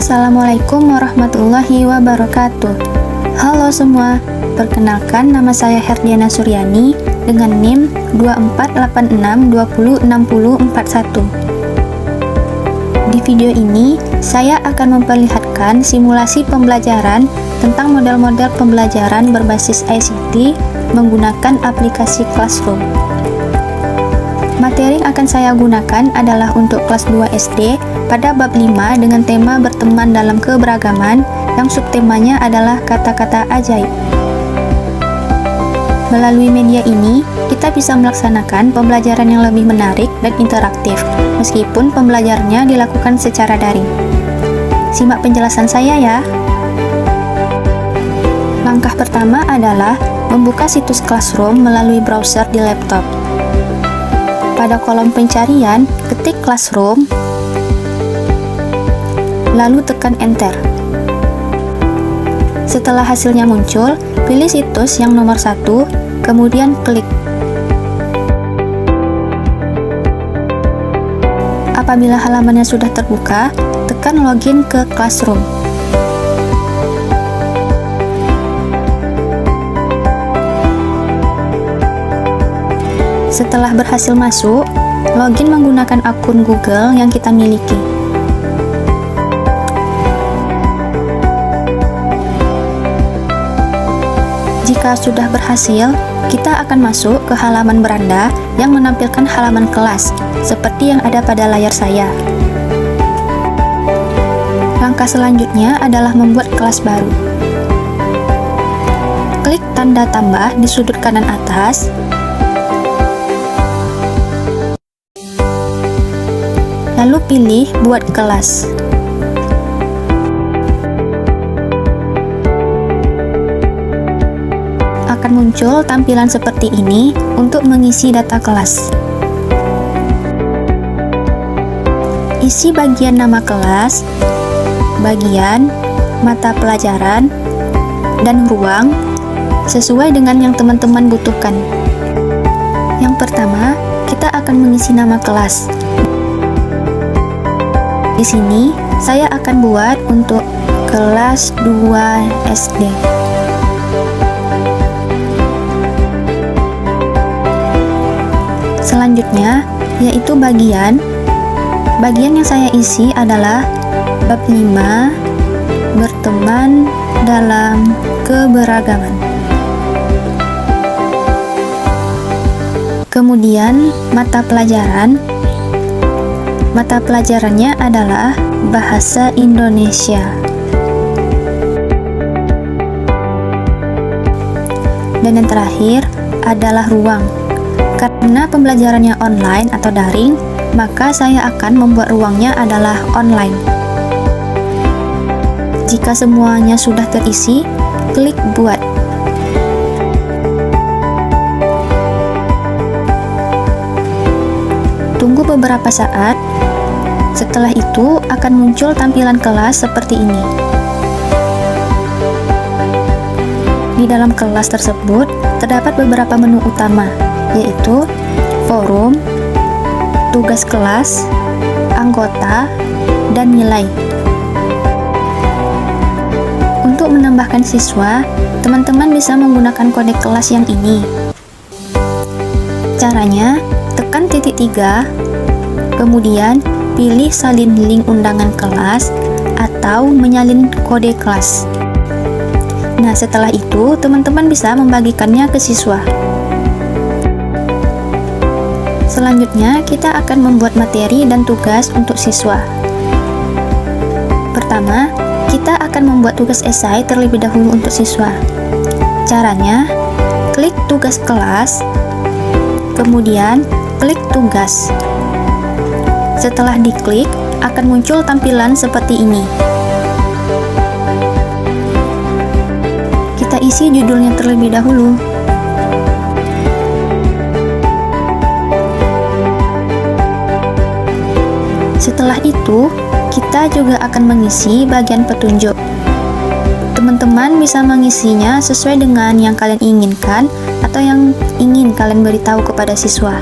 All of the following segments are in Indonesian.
Assalamualaikum warahmatullahi wabarakatuh. Halo semua, perkenalkan nama saya Herdiana Suryani dengan NIM 2486206041. Di video ini, saya akan memperlihatkan simulasi pembelajaran tentang model-model pembelajaran berbasis ICT menggunakan aplikasi Classroom. Materi yang akan saya gunakan adalah untuk kelas 2 SD pada bab 5 dengan tema berteman dalam keberagaman yang subtemanya adalah kata-kata ajaib. Melalui media ini, kita bisa melaksanakan pembelajaran yang lebih menarik dan interaktif, meskipun pembelajarannya dilakukan secara daring. Simak penjelasan saya ya. Langkah pertama adalah membuka situs Classroom melalui browser di laptop. Pada kolom pencarian, ketik Classroom, lalu tekan Enter. Setelah hasilnya muncul, pilih situs yang nomor 1, kemudian klik. Apabila halamannya sudah terbuka, tekan Login ke Classroom. Setelah berhasil masuk, login menggunakan akun Google yang kita miliki. Jika sudah berhasil, kita akan masuk ke halaman beranda yang menampilkan halaman kelas, seperti yang ada pada layar saya. Langkah selanjutnya adalah membuat kelas baru. Klik tanda tambah di sudut kanan atas, lalu pilih Buat Kelas. Akan muncul tampilan seperti ini untuk mengisi data kelas. Isi bagian nama kelas, bagian, mata pelajaran, dan ruang sesuai dengan yang teman-teman butuhkan. Yang pertama, kita akan mengisi nama kelas. Di sini, saya akan buat untuk kelas 2 SD. Selanjutnya, yaitu bagian. Bagian yang saya isi adalah bab 5, berteman dalam keberagaman. Kemudian, mata pelajaran. Mata pelajarannya adalah Bahasa Indonesia. Dan yang terakhir adalah ruang. Karena pembelajarannya online atau daring, maka saya akan membuat ruangnya adalah online. Jika semuanya sudah terisi, klik Buat. Tunggu beberapa saat. Setelah itu akan muncul tampilan kelas seperti ini. Di dalam kelas tersebut terdapat beberapa menu utama, yaitu forum, tugas kelas, anggota, dan nilai. Untuk menambahkan siswa, teman-teman bisa menggunakan kode kelas yang ini. Caranya, tekan titik 3, kemudian pilih salin link undangan kelas atau menyalin kode kelas. Nah, setelah itu teman-teman bisa membagikannya ke siswa. Selanjutnya, kita akan membuat materi dan tugas untuk siswa. Pertama, kita akan membuat tugas esai terlebih dahulu untuk siswa. Caranya, klik tugas kelas, kemudian klik tugas. Setelah diklik, akan muncul tampilan seperti ini. Kita isi judulnya terlebih dahulu. Setelah itu, kita juga akan mengisi bagian petunjuk. Teman-teman bisa mengisinya sesuai dengan yang kalian inginkan atau yang ingin kalian beritahu kepada siswa.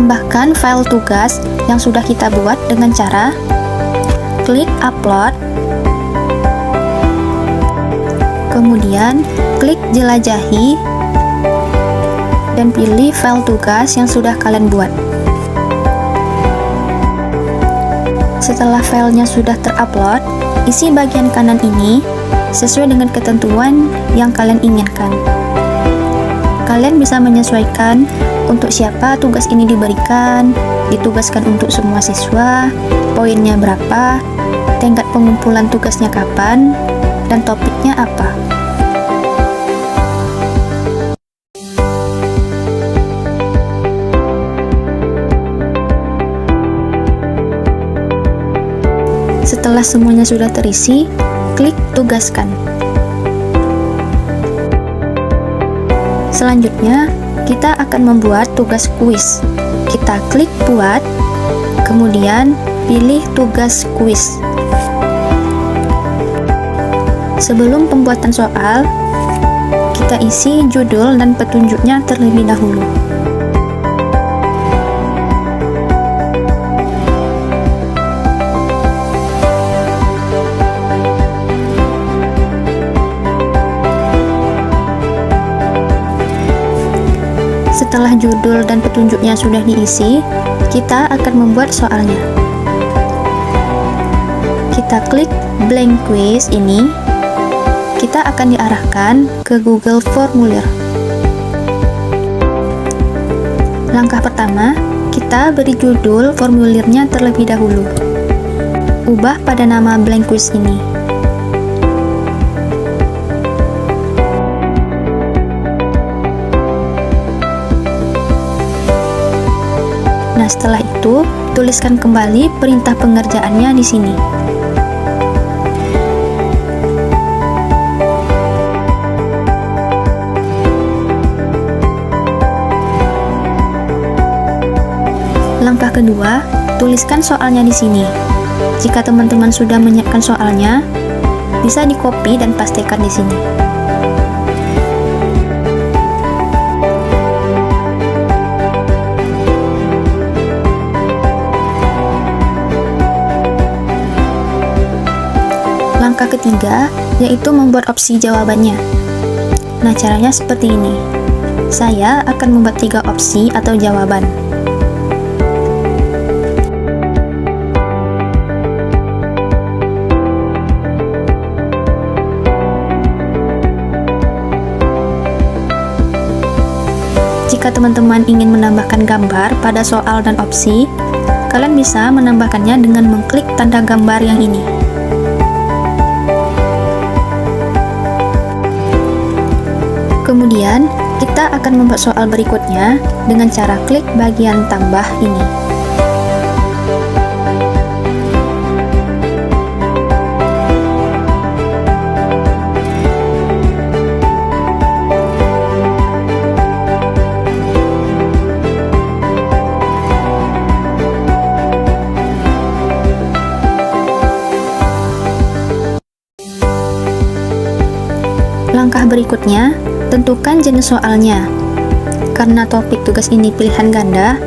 Tambahkan file tugas yang sudah kita buat dengan cara klik upload, kemudian klik jelajahi, dan pilih file tugas yang sudah kalian buat. Setelah filenya sudah terupload, isi bagian kanan ini sesuai dengan ketentuan yang kalian inginkan. Kalian bisa menyesuaikan untuk siapa tugas ini diberikan, ditugaskan untuk semua siswa, poinnya berapa, tingkat pengumpulan tugasnya kapan, dan topiknya apa. Setelah semuanya sudah terisi, klik tugaskan. Selanjutnya, kita akan membuat tugas kuis. Kita klik buat, kemudian pilih tugas kuis. Sebelum pembuatan soal, kita isi judul dan petunjuknya terlebih dahulu. Setelah judul dan petunjuknya sudah diisi, kita akan membuat soalnya. Kita klik blank quiz ini, kita akan diarahkan ke Google Formulir. Langkah pertama, kita beri judul formulirnya terlebih dahulu. Ubah pada nama blank quiz ini. Nah, setelah itu, tuliskan kembali perintah pengerjaannya di sini. Langkah kedua, tuliskan soalnya di sini. Jika teman-teman sudah menyiapkan soalnya, bisa di-copy dan pastekan di sini. Langkah ketiga, yaitu membuat opsi jawabannya. Nah, caranya seperti ini. Saya akan membuat 3 opsi atau jawaban. Jika teman-teman ingin menambahkan gambar pada soal dan opsi, kalian bisa menambahkannya dengan mengklik tanda gambar yang ini. Kemudian, kita akan membuat soal berikutnya dengan cara klik bagian tambah ini. Langkah berikutnya, tentukan jenis soalnya. Karena topik tugas ini pilihan ganda,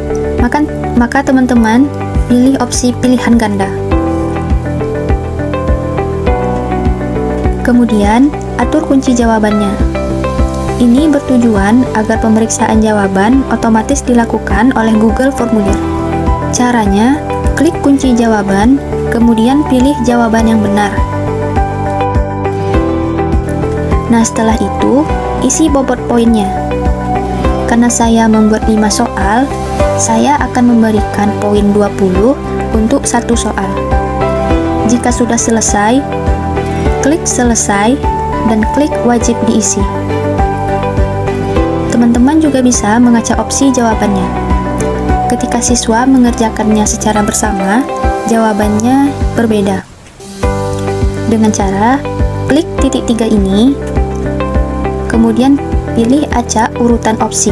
maka teman-teman pilih opsi pilihan ganda. Kemudian, atur kunci jawabannya. Ini bertujuan agar pemeriksaan jawaban otomatis dilakukan oleh Google Formulir. Caranya, klik kunci jawaban, kemudian pilih jawaban yang benar. Nah, setelah itu, isi bobot poinnya. Karena saya membuat 5 soal, saya akan memberikan poin 20 untuk 1 soal. Jika sudah selesai, klik selesai dan klik wajib diisi. Teman-teman juga bisa mengacak opsi jawabannya. Ketika siswa mengerjakannya secara bersama, jawabannya berbeda. Dengan cara klik titik 3 ini, kemudian pilih acak urutan opsi.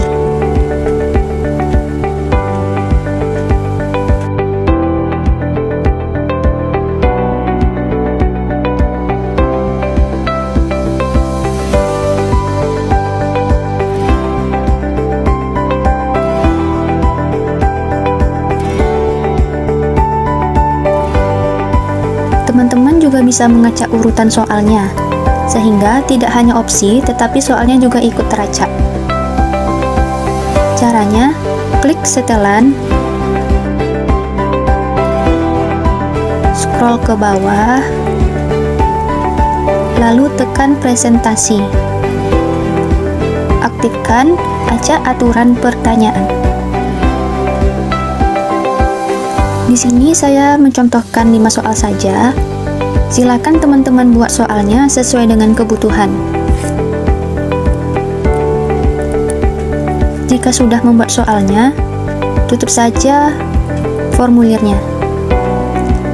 bisa mengacak urutan soalnya, sehingga tidak hanya opsi, tetapi soalnya juga ikut teracak. Caranya, klik setelan, scroll ke bawah, lalu tekan presentasi. Aktifkan acak aturan pertanyaan. Di sini saya mencontohkan 5 soal saja. Silakan teman-teman buat soalnya sesuai dengan kebutuhan. Jika sudah membuat soalnya, tutup saja formulirnya.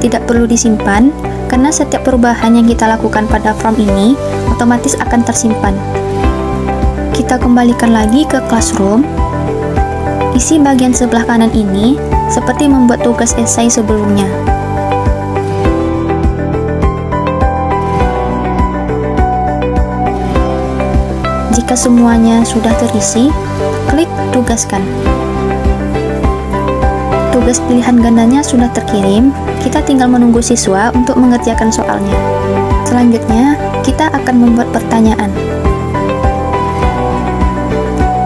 Tidak perlu disimpan, karena setiap perubahan yang kita lakukan pada form ini otomatis akan tersimpan. Kita kembalikan lagi ke Classroom. Isi bagian sebelah kanan ini seperti membuat tugas esai sebelumnya. Jika semuanya sudah terisi, klik tugaskan. Tugas pilihan gandanya sudah terkirim, kita tinggal menunggu siswa untuk mengerjakan soalnya. Selanjutnya, kita akan membuat pertanyaan.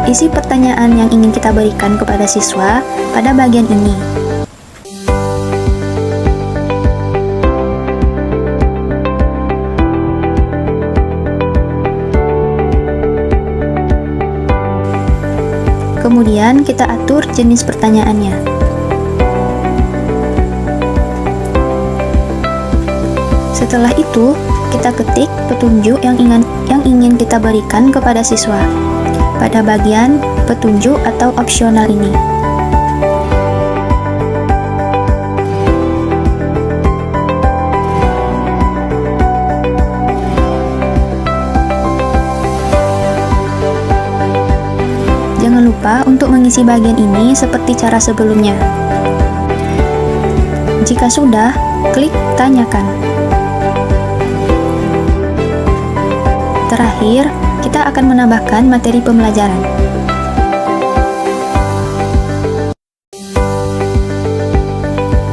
Isi pertanyaan yang ingin kita berikan kepada siswa pada bagian ini. Kemudian kita atur jenis pertanyaannya. Setelah itu, kita ketik petunjuk yang ingin kita berikan kepada siswa pada bagian petunjuk atau opsional ini. Jangan lupa untuk mengisi bagian ini seperti cara sebelumnya. Jika sudah, klik tanyakan. Terakhir, kita akan menambahkan materi pembelajaran.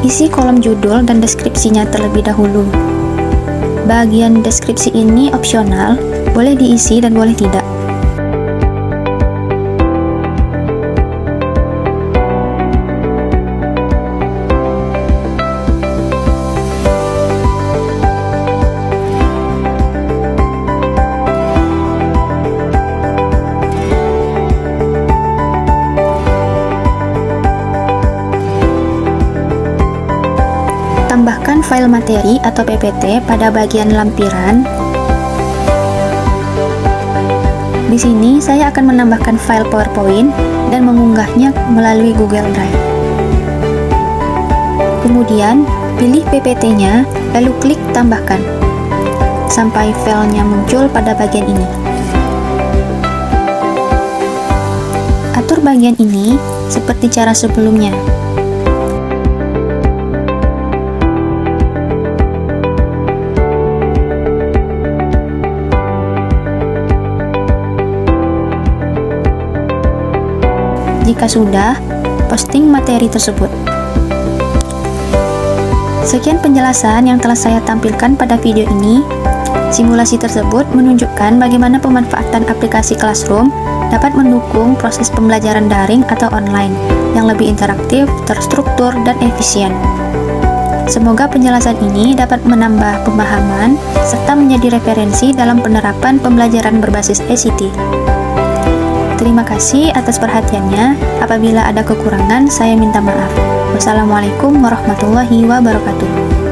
Isi kolom judul dan deskripsinya terlebih dahulu. Bagian deskripsi ini opsional, boleh diisi dan boleh tidak. Tambahkan file materi atau PPT pada bagian lampiran. Di sini saya akan menambahkan file PowerPoint dan mengunggahnya melalui Google Drive. Kemudian, pilih PPT-nya, lalu klik tambahkan, sampai filenya muncul pada bagian ini. Atur bagian ini seperti cara sebelumnya. Jika sudah, posting materi tersebut. Sekian penjelasan yang telah saya tampilkan pada video ini. Simulasi tersebut menunjukkan bagaimana pemanfaatan aplikasi Classroom dapat mendukung proses pembelajaran daring atau online yang lebih interaktif, terstruktur, dan efisien. Semoga penjelasan ini dapat menambah pemahaman serta menjadi referensi dalam penerapan pembelajaran berbasis ICT. Terima kasih atas perhatiannya. Apabila ada kekurangan, saya minta maaf. Wassalamualaikum warahmatullahi wabarakatuh.